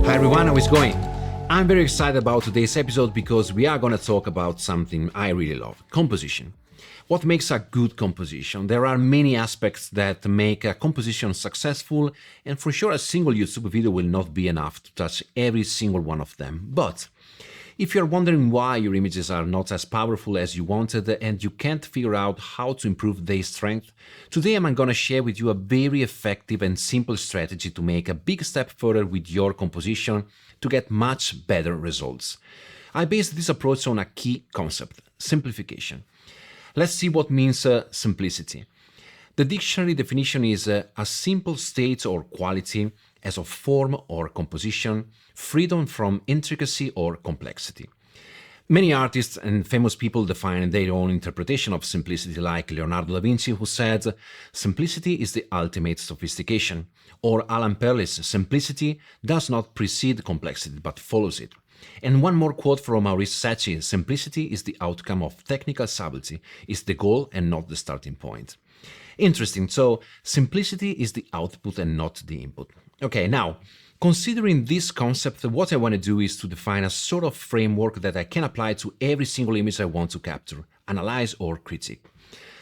Hi everyone, how is it going? I'm very excited about today's episode because we are going to talk about something I really love, composition. What makes a good composition? There are many aspects that make a composition successful, and for sure a single YouTube video will not be enough to touch every single one of them. But if you're wondering why your images are not as powerful as you wanted and you can't figure out how to improve their strength, today I'm going to share with you a very effective and simple strategy to make a big step further with your composition to get much better results. I based this approach on a key concept, simplification. Let's see what means simplicity. The dictionary definition is a simple state or quality as of form or composition, freedom from intricacy or complexity. Many artists and famous people define their own interpretation of simplicity, like Leonardo da Vinci, who said, "Simplicity is the ultimate sophistication," or Alan Perlis, "Simplicity does not precede complexity but follows it." And one more quote from Maurice Sacchi, "Simplicity is the outcome of technical subtlety, is the goal and not the starting point." Interesting, so simplicity is the output and not the input. Okay, now, considering this concept, what I want to do is to define a sort of framework that I can apply to every single image I want to capture, analyze or critique.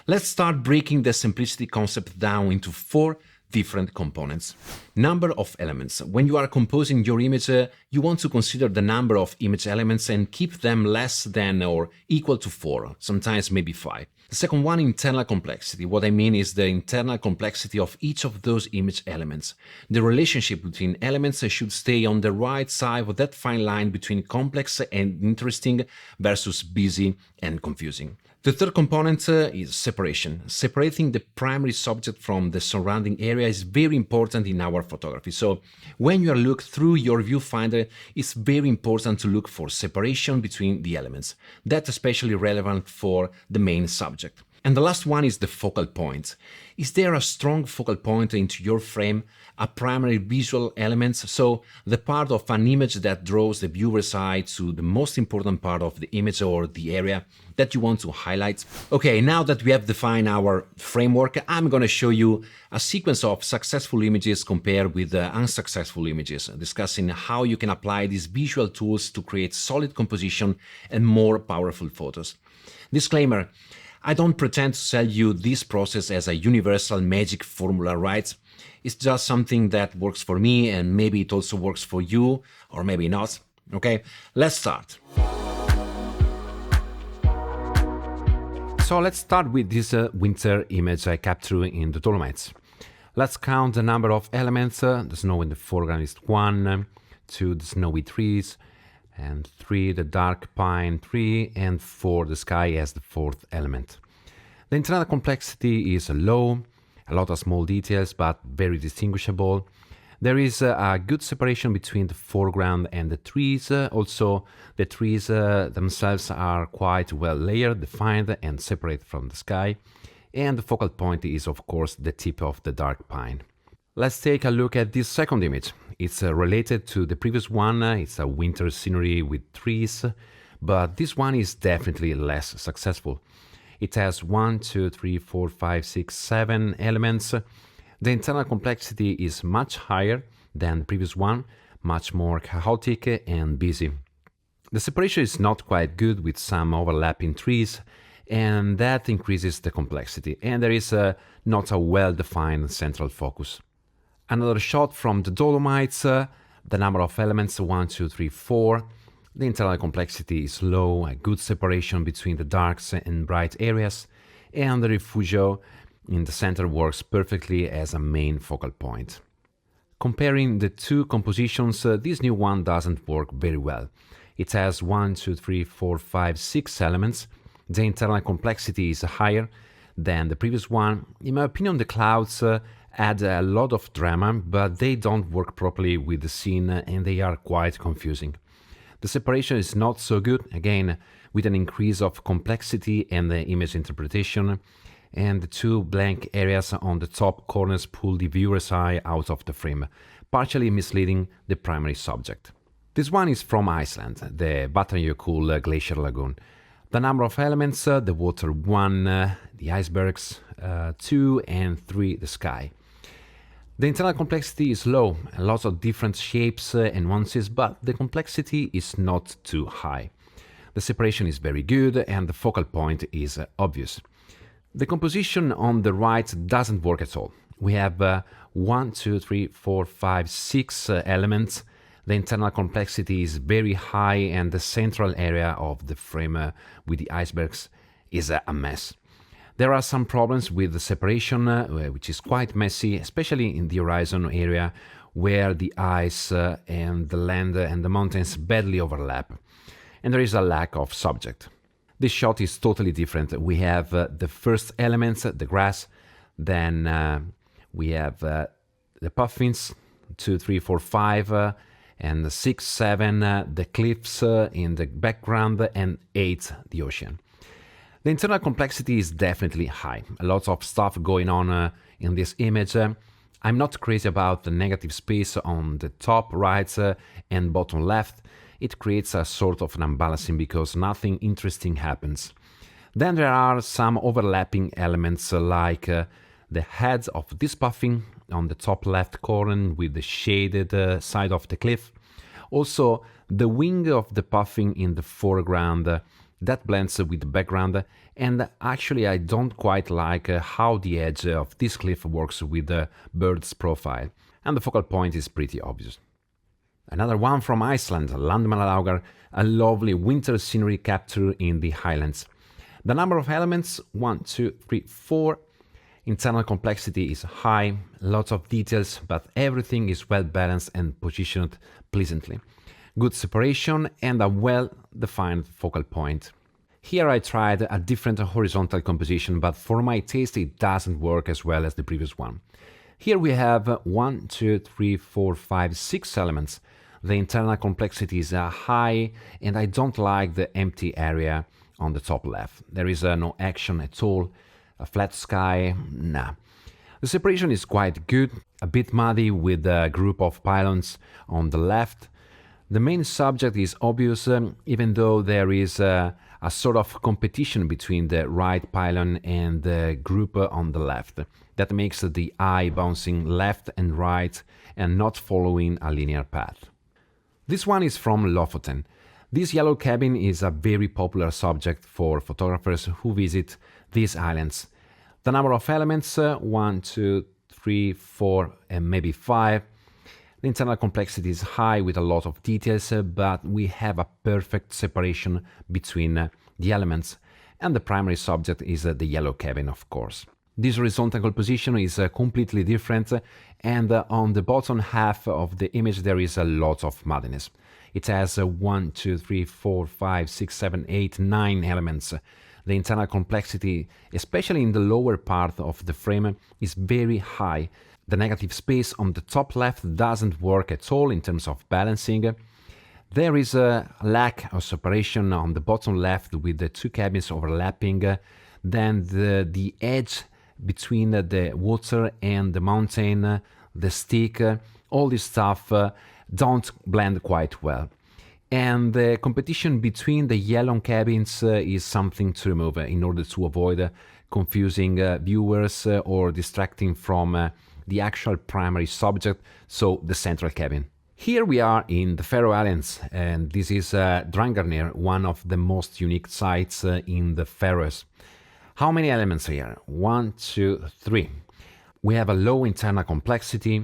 Let's start breaking the simplicity concept down into 4 different components. Number of elements. When you are composing your image, you want to consider the number of image elements and keep them less than or equal to 4, sometimes maybe 5. The second one, internal complexity. What I mean is the internal complexity of each of those image elements. The relationship between elements should stay on the right side of that fine line between complex and interesting versus busy and confusing. The third component is separation. Separating the primary subject from the surrounding area is very important in our photography. So when you look through your viewfinder, it's very important to look for separation between the elements. That's especially relevant for the main subject. And the last one is the focal point. Is there a strong focal point into your frame, a primary visual element, so the part of an image that draws the viewer's eye to the most important part of the image or the area that you want to highlight? Okay, now that we have defined our framework, I'm going to show you a sequence of successful images compared with unsuccessful images, discussing how you can apply these visual tools to create solid composition and more powerful photos. Disclaimer: I don't pretend to sell you this process as a universal magic formula, right? It's just something that works for me and maybe it also works for you, or maybe not. Okay, let's start. So let's start with this winter image I captured in the Dolomites. Let's count the number of elements. The snow in the foreground is 1, 2 the snowy trees, and 3 the dark pine tree, and 4 the sky as the 4th element. The internal complexity is low, a lot of small details but very distinguishable. There is a good separation between the foreground and the trees. Also, the trees themselves are quite well layered, defined and separate from the sky. And the focal point is of course the tip of the dark pine. Let's take a look at this second image. It's related to the previous one. It's a winter scenery with trees, but this one is definitely less successful. It has 1, 2, 3, 4, 5, 6, 7 elements. The internal complexity is much higher than the previous one, much more chaotic and busy. The separation is not quite good with some overlapping trees, and that increases the complexity, and there is not a well-defined central focus. Another shot from the Dolomites, the number of elements 1, 2, 3, 4. The internal complexity is low, a good separation between the darks and bright areas, and the refugio in the center works perfectly as a main focal point. Comparing the two compositions, this new one doesn't work very well. It has 1, 2, 3, 4, 5, 6 elements. The internal complexity is higher than the previous one. In my opinion, the clouds add a lot of drama, but they don't work properly with the scene and they are quite confusing. The separation is not so good, again, with an increase of complexity and the image interpretation, and the 2 blank areas on the top corners pull the viewer's eye out of the frame, partially misleading the primary subject. This one is from Iceland, the Vatnajökull glacier lagoon. The number of elements, the water 1, the icebergs 2, and 3 the sky. The internal complexity is low, lots of different shapes and nuances, but the complexity is not too high. The separation is very good and the focal point is obvious. The composition on the right doesn't work at all. We have 1, 2, 3, 4, 5, 6 elements. The internal complexity is very high and the central area of the frame with the icebergs is a mess. There are some problems with the separation, which is quite messy, especially in the horizon area where the ice and the land and the mountains badly overlap. And there is a lack of subject. This shot is totally different. We have the first elements, the grass, then we have the puffins, 2, 3, 4, 5, and 6, 7, the cliffs in the background, and 8, the ocean. The internal complexity is definitely high. Lots of stuff going on in this image. I'm not crazy about the negative space on the top right and bottom left. It creates a sort of an unbalancing because nothing interesting happens. Then there are some overlapping elements like the head of this puffin on the top left corner with the shaded side of the cliff. Also, the wing of the puffin in the foreground that blends with the background, and actually I don't quite like how the edge of this cliff works with the bird's profile, and the focal point is pretty obvious. Another one from Iceland, Landmannalaugar, a lovely winter scenery capture in the highlands. The number of elements, 1, 2, 3, 4. Internal complexity is high, lots of details, but everything is well balanced and positioned pleasantly. Good separation and a well-defined focal point. Here I tried a different horizontal composition, but for my taste it doesn't work as well as the previous one. Here we have 1, 2, 3, 4, 5, 6 elements. The internal complexity is high and I don't like the empty area on the top left. There is no action at all, a flat sky, nah. The separation is quite good, a bit muddy with a group of pylons on the left. The main subject is obvious, even though there is a sort of competition between the right pylon and the group on the left. That makes the eye bouncing left and right and not following a linear path. This one is from Lofoten. This yellow cabin is a very popular subject for photographers who visit these islands. The number of elements, 1, 2, 3, 4, and maybe 5. The internal complexity is high with a lot of details, but we have a perfect separation between the elements, and the primary subject is the yellow cabin, of course. This horizontal composition is completely different, and on the bottom half of the image there is a lot of muddiness. It has 1, 2, 3, 4, 5, 6, 7, 8, 9 elements. The internal complexity, especially in the lower part of the frame, is very high. The negative space on the top left doesn't work at all in terms of balancing. There is a lack of separation on the bottom left with the two cabins overlapping. Then the edge between the water and the mountain, the stick, all this stuff don't blend quite well. And the competition between the yellow cabins is something to remove in order to avoid confusing viewers or distracting from the actual primary subject, so the central cabin. Here we are in the Faroe Islands, and this is Drangarnir, one of the most unique sites in the Faroes. How many elements here? 1, 2, 3. We have a low internal complexity.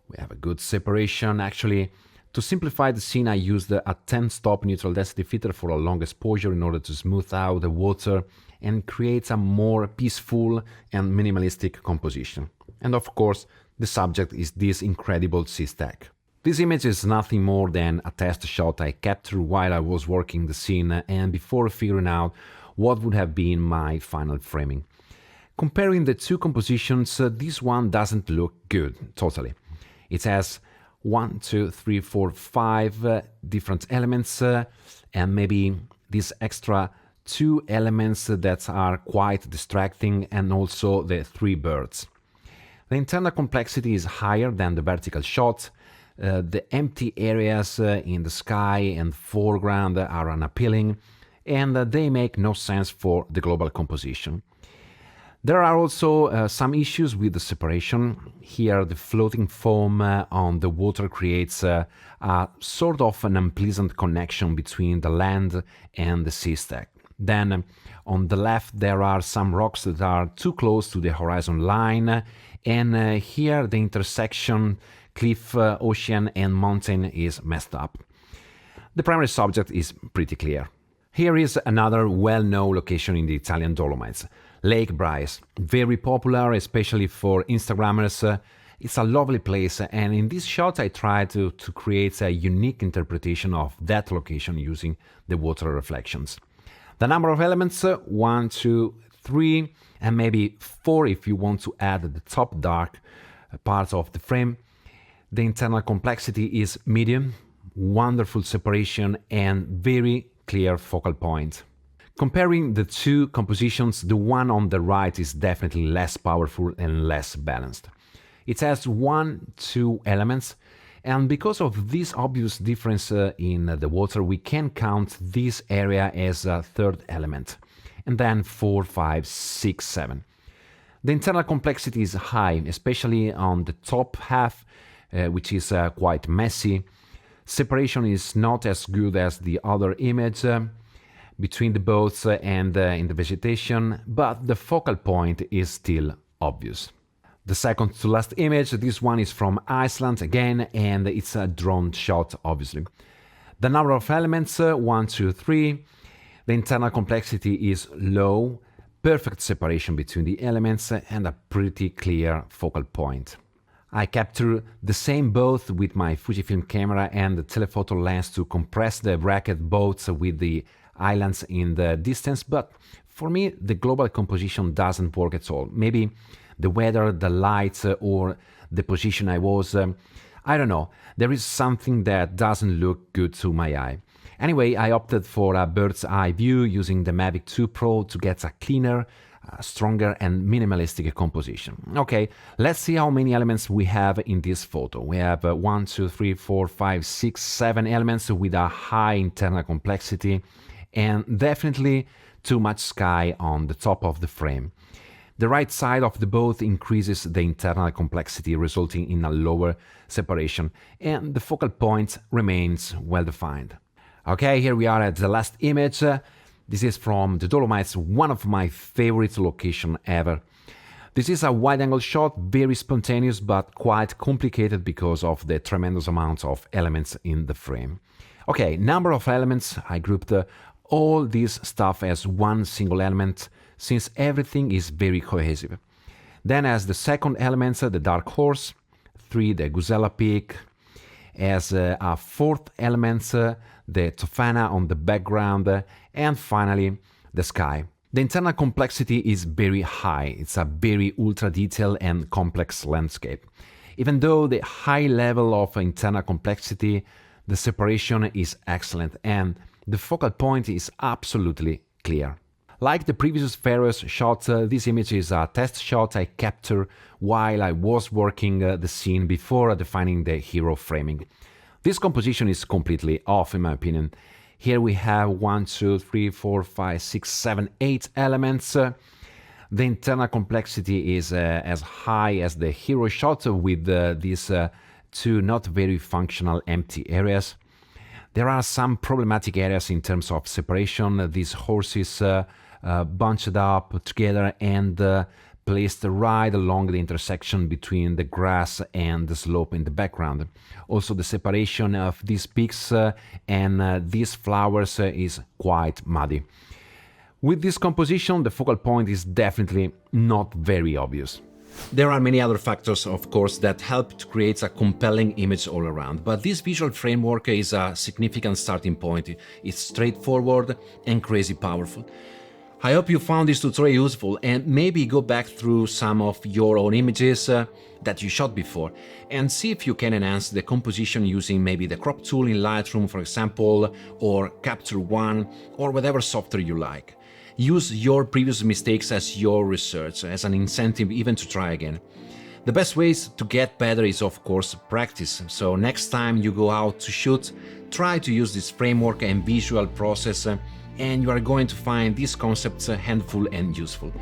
We have a good separation. Actually, to simplify the scene, I used a 10-stop neutral density filter for a long exposure in order to smooth out the water and create a more peaceful and minimalistic composition. And of course, the subject is this incredible sea stack. This image is nothing more than a test shot I captured while I was working the scene and before figuring out what would have been my final framing. Comparing the two compositions, this one doesn't look good, totally. It has 1, 2, 3, 4, 5 different elements and maybe these extra 2 elements that are quite distracting and also the 3 birds. The internal complexity is higher than the vertical shot. The empty areas in the sky and foreground are unappealing and they make no sense for the global composition. There are also some issues with the separation. Here the floating foam on the water creates a sort of an unpleasant connection between the land and the sea stack. Then on the left there are some rocks that are too close to the horizon line, and here the intersection cliff, ocean and mountain is messed up. The primary subject is pretty clear. Here is another well-known location in the Italian Dolomites, Lake Bryce. Very popular, especially for Instagrammers. It's a lovely place, and in this shot I tried to create a unique interpretation of that location using the water reflections. The number of elements, 1, 2, 3, and maybe 4 if you want to add the top dark part of the frame. The internal complexity is medium, wonderful separation and very clear focal point. Comparing the two compositions, the one on the right is definitely less powerful and less balanced. It has 1, 2 elements, and because of this obvious difference in the water, we can count this area as a third element, and then 4, 5, 6, 7. The internal complexity is high, especially on the top half, which is quite messy. Separation is not as good as the other image between the boats and in the vegetation, but the focal point is still obvious. The second to last image, this one is from Iceland again, and it's a drone shot, obviously. The number of elements, 1, 2, 3. The internal complexity is low, perfect separation between the elements, and a pretty clear focal point. I capture the same both with my Fujifilm camera and the telephoto lens to compress the bracket boats with the islands in the distance, but for me the global composition doesn't work at all. Maybe the weather, the lights, or the position I was, I don't know, there is something that doesn't look good to my eye. Anyway, I opted for a bird's eye view using the Mavic 2 Pro to get a cleaner, stronger and minimalistic composition. Okay, let's see how many elements we have in this photo. We have 1, 2, 3, 4, 5, 6, 7 elements with a high internal complexity and definitely too much sky on the top of the frame. The right side of the boat increases the internal complexity, resulting in a lower separation, and the focal point remains well defined. Okay, here we are at the last image. This is from the Dolomites, one of my favorite locations ever. This is a wide-angle shot, very spontaneous but quite complicated because of the tremendous amount of elements in the frame. Okay, number of elements, I grouped all this stuff as one single element since everything is very cohesive. Then as the second element, the dark horse, 3, the Gusella Peak, as a fourth element, the Tofana on the background, and finally the sky. The internal complexity is very high. It's a very ultra detailed and complex landscape. Even though the high level of internal complexity, the separation is excellent and the focal point is absolutely clear. Like the previous Faroes shot, this image is a test shot I captured while I was working the scene before defining the hero framing. This composition is completely off in my opinion. Here we have 1, 2, 3, 4, 5, 6, 7, 8 elements. The internal complexity is as high as the hero shot with these two not very functional empty areas. There are some problematic areas in terms of separation. These horses bunched up together and placed right along the intersection between the grass and the slope in the background. Also, the separation of these peaks and these flowers is quite muddy. With this composition, the focal point is definitely not very obvious. There are many other factors, of course, that help to create a compelling image all around, but this visual framework is a significant starting point. It's straightforward and crazy powerful. I hope you found this tutorial useful and maybe go back through some of your own images that you shot before and see if you can enhance the composition using maybe the crop tool in Lightroom, for example, or Capture One, or whatever software you like. Use your previous mistakes as your research, as an incentive even to try again. The best ways to get better is of course practice, so next time you go out to shoot, try to use this framework and visual process and you are going to find these concepts helpful and useful.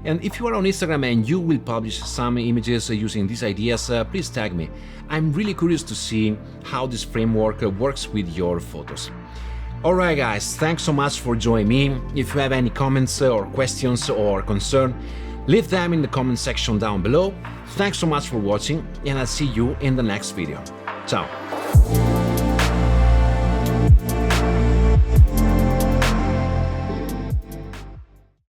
And if you are on Instagram and you will publish some images using these ideas, please tag me. I'm really curious to see how this framework works with your photos. Alright guys, thanks so much for joining me. If you have any comments or questions or concern, leave them in the comment section down below. Thanks so much for watching, and I'll see you in the next video. Ciao!